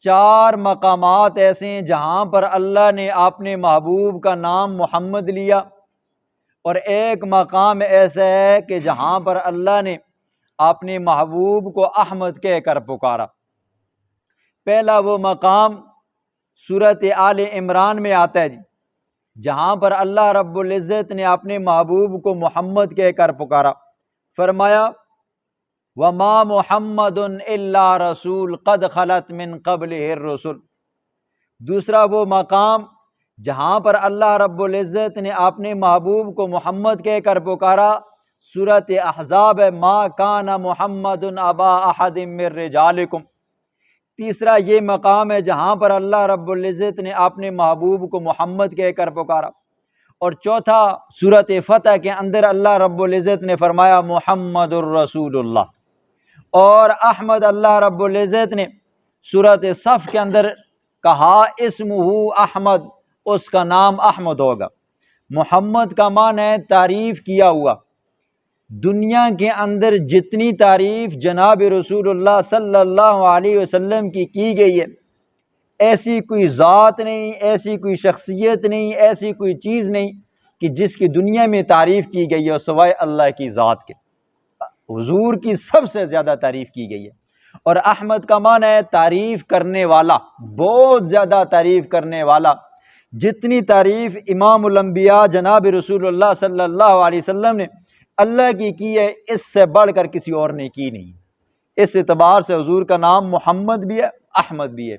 4 مقامات ایسے ہیں جہاں پر اللہ نے اپنے محبوب کا نام محمد لیا، اور ایک مقام ایسا ہے کہ جہاں پر اللہ نے اپنے محبوب کو احمد کہہ کر پکارا۔ پہلا وہ مقام سورۃ آل عمران میں آتا ہے جہاں پر اللہ رب العزت نے اپنے محبوب کو محمد کہہ کر پکارا، فرمایا وَمَا مُحَمَّدٌ إِلَّا رَسُولٌ قَدْ خَلَتْ مِن قَبْلِهِ الرُّسُلُ۔ دوسرا وہ مقام جہاں پر اللہ رب العزت نے اپنے محبوب کو محمد کہہ کر پکارا، سورۃ احزاب ہے، مَا كَانَ مُحَمَّدٌ أَبَا أَحَدٍ مِّن رِّجَالِكُمْ۔ تیسرا یہ مقام ہے جہاں پر اللہ رب العزت نے اپنے محبوب کو محمد کہہ کر پکارا، اور چوتھا سورۃ فتح کے اندر اللہ رب العزت نے فرمایا محمد الرسول اللہ، اور احمد اللہ رب العزت نے سورۃ صف کے اندر کہا اسمہ احمد، اس کا نام احمد ہوگا۔ محمد کا معنی ہے تعریف کیا ہوا۔ دنیا کے اندر جتنی تعریف جناب رسول اللہ صلی اللہ علیہ وسلم کی گئی ہے، ایسی کوئی ذات نہیں، ایسی کوئی شخصیت نہیں، ایسی کوئی چیز نہیں کہ جس کی دنیا میں تعریف کی گئی ہے سوائے اللہ کی ذات کے۔ حضور کی سب سے زیادہ تعریف کی گئی ہے، اور احمد کا معنی ہے تعریف کرنے والا، بہت زیادہ تعریف کرنے والا۔ جتنی تعریف امام الانبیاء جناب رسول اللہ صلی اللہ علیہ وسلم نے اللہ کی ہے، اس سے بڑھ کر کسی اور نے کی نہیں۔ اس اعتبار سے حضور کا نام محمد بھی ہے، احمد بھی ہے۔